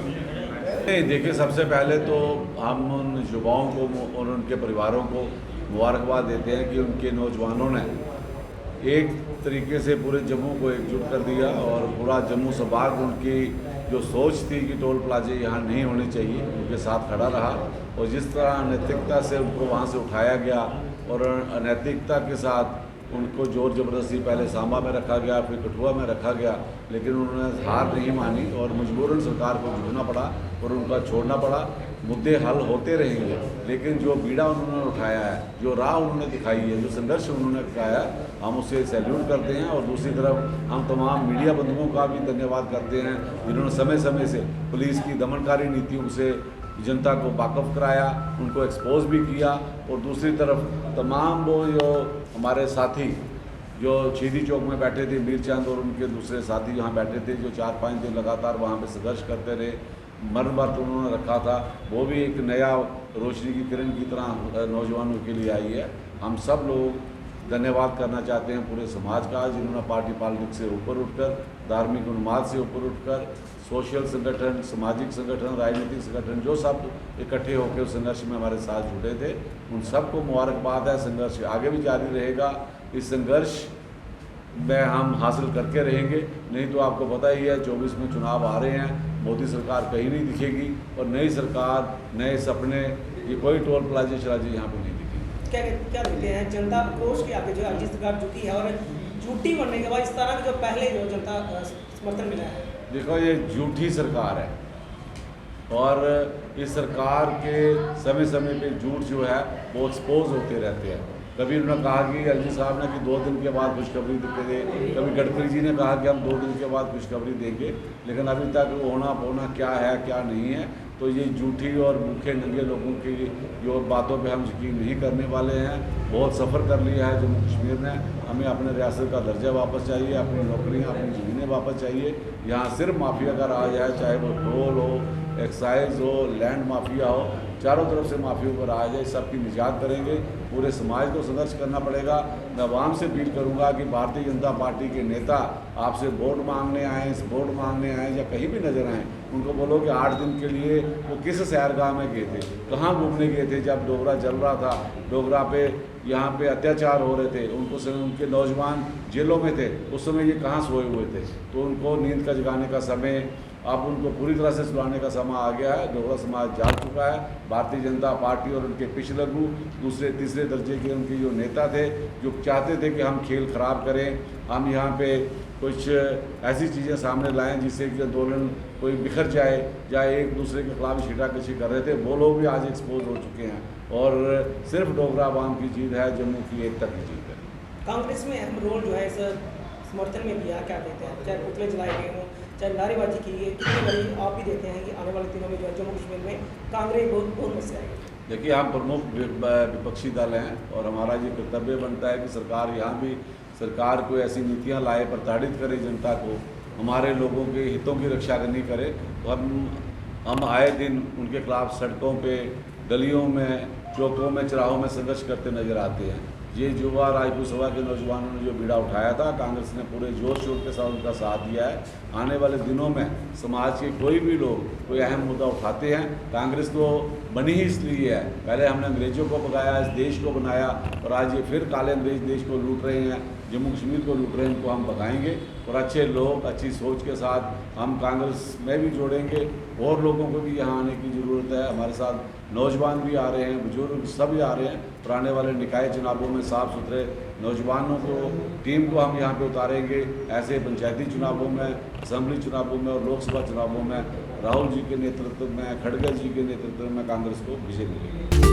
नहीं, देखिए, सबसे पहले तो हम उन युवाओं को और उनके परिवारों को मुबारकबाद देते हैं कि उनके नौजवानों ने एक तरीके से पूरे जम्मू को एकजुट कर दिया और पूरा जम्मू संभाग उनकी जो सोच थी कि टोल प्लाजे यहाँ नहीं होने चाहिए, उनके साथ खड़ा रहा। और जिस तरह अनैतिकता से उनको वहाँ से उठाया गया और अनैतिकता के साथ उनको जोर ज़बरदस्ती पहले सांबा में रखा गया, फिर कठुआ में रखा गया, लेकिन उन्होंने हार नहीं मानी और मजबूरन सरकार को झुकना पड़ा और उनका छोड़ना पड़ा। मुद्दे हल होते रहेंगे, लेकिन जो बीड़ा उन्होंने उठाया है, जो राह उन्होंने दिखाई है, जो संघर्ष उन्होंने दिखाया, हम उसे सैल्यूट करते हैं। और दूसरी तरफ हम तमाम मीडिया बंधुओं का भी धन्यवाद करते हैं जिन्होंने समय समय से पुलिस की दमनकारी नीतियों से जनता को वाकफ कराया, उनको एक्सपोज भी किया। और दूसरी तरफ तमाम वो जो हमारे साथी जो शहीदी चौक में बैठे थे, मीर चंद और उनके दूसरे साथी यहाँ बैठे थे, जो 4-5 दिन लगातार वहाँ पे संघर्ष करते रहे, मरण व्रत उन्होंने रखा था, वो भी एक नया रोशनी की किरण की तरह नौजवानों के लिए आई है। हम सब लोग धन्यवाद करना चाहते हैं पूरे समाज का, जिन्होंने पार्टी पॉलिटिक्स से ऊपर उठकर, धार्मिक उन्माद से ऊपर उठकर, सोशल संगठन, सामाजिक संगठन, राजनीतिक संगठन, जो सब इकट्ठे होकर उस संघर्ष में हमारे साथ जुटे थे, उन सबको मुबारकबाद है। संघर्ष आगे भी जारी रहेगा। इस संघर्ष में हम हासिल करके रहेंगे। नहीं तो आपको पता ही है 24 में चुनाव आ रहे हैं, मोदी सरकार कहीं नहीं दिखेगी और नई सरकार, नए सपने, ये कोई टोल प्लाजे शराजे यहाँ पे नहीं दिखेगी। क्या देखते हैं जनता क्रोश के आगे जो राज्य सरकार झुकी है और झूठी बनने के बाद इस तरह के जो पहले जो जनता समर्थन मिला है? देखो, ये झूठी सरकार है और इस सरकार के समय समय पे झूठ जो है वो एक्सपोज होते रहते हैं। कभी उन्होंने कहा कि एलजी साहब ने कि 2 दिन के बाद खुशखबरी देंगे, कभी गडकरी जी ने कहा कि हम 2 दिन के बाद खुशखबरी देंगे, लेकिन अभी तक होना पोना क्या है क्या नहीं है। तो ये झूठी और भूखे नंगे लोगों की जो बातों पे हम यकीन नहीं करने वाले हैं। बहुत सफ़र कर लिया है जम्मू कश्मीर ने, हमें अपने रियासत का दर्जा वापस चाहिए, अपनी नौकरियां, अपनी ज़मीनें वापस चाहिए। यहाँ सिर्फ माफिया का राज है, चाहे वो टोल हो, एक्साइज हो, लैंड माफिया हो, चारों तरफ से माफियों का राज है। सब की निजात करेंगे, पूरे समाज को संघर्ष करना पड़ेगा। मैं आवाम से अपील करूँगा कि भारतीय जनता पार्टी के नेता आपसे वोट मांगने आएँ, वोट मांगने आएँ या कहीं भी नजर आएँ, उनको बोलो कि 8 दिन के लिए वो किस सैरगाह में गए थे, कहाँ घूमने गए थे जब डोगरा जल रहा था, डोगरा पे यहाँ पे अत्याचार हो रहे थे, उनको समय उनके नौजवान जेलों में थे, उस समय ये कहाँ सोए हुए थे। तो उनको नींद का जगाने का समय, अब उनको पूरी तरह से सुलाने का समय आ गया है। डोगरा समाज जाग चुका है। भारतीय जनता पार्टी और उनके पिछलग्गू, दूसरे तीसरे दर्जे के उनके जो नेता थे, जो चाहते थे कि हम खेल खराब करें, हम यहाँ पे कुछ ऐसी चीज़ें सामने लाएं जिससे कि आंदोलन कोई बिखर जाए, या एक दूसरे के खिलाफ छीटाकशी कर रहे थे, वो लोग भी आज एक्सपोज हो चुके हैं। और सिर्फ डोगरा आवाम की जीत है, जम्मू की एकता की जीत है। कांग्रेस में अहम रोल जो है इस समर्थन में किया, क्या कहते हैं? चाहे पुतले जलाए गए हों, चाहे नारेबाजी की है, कितनी बड़ी आप भी देते हैं कि आने वाले दिनों में जो है जम्मू कश्मीर में कांग्रेस बहुत मस्से आएगी? देखिए, हम प्रमुख विपक्षी दल हैं और हमारा ये कर्तव्य बनता है कि सरकार यहाँ भी सरकार कोई ऐसी नीतियाँ लाए, प्रताड़ित करे जनता को, हमारे लोगों के हितों की रक्षा करनी करे। तो हम आए दिन उनके खिलाफ सड़कों पे, गलियों में, चौकों में, चौराहों में संघर्ष करते नजर आते हैं। ये युवा राजपूत सभा के नौजवानों ने जो बीड़ा उठाया था, कांग्रेस ने पूरे जोर शोर के साथ उनका साथ दिया है। आने वाले दिनों में समाज के कोई भी लोग कोई अहम मुद्दा उठाते हैं, कांग्रेस तो बनी ही इसलिए है, पहले हमने अंग्रेज़ों को भगाया, इस देश को बनाया, और आज ये फिर काले अंग्रेज देश को लूट रहे हैं, जम्मू कश्मीर को लूट रहे हैं। इनको हम भगाएंगे और अच्छे लोग, अच्छी सोच के साथ हम कांग्रेस में भी जोड़ेंगे। और लोगों को भी यहाँ आने की ज़रूरत है। हमारे साथ नौजवान भी आ रहे हैं, बुजुर्ग सभी आ रहे हैं। और आने वाले निकाय चुनावों में साफ़ सुथरे नौजवानों को, टीम को हम यहाँ पे उतारेंगे। ऐसे पंचायती चुनावों में, असेंबली चुनावों में और लोकसभा चुनावों में राहुल जी के नेतृत्व में, खड़गे जी के नेतृत्व में कांग्रेस को विजय मिलेगी।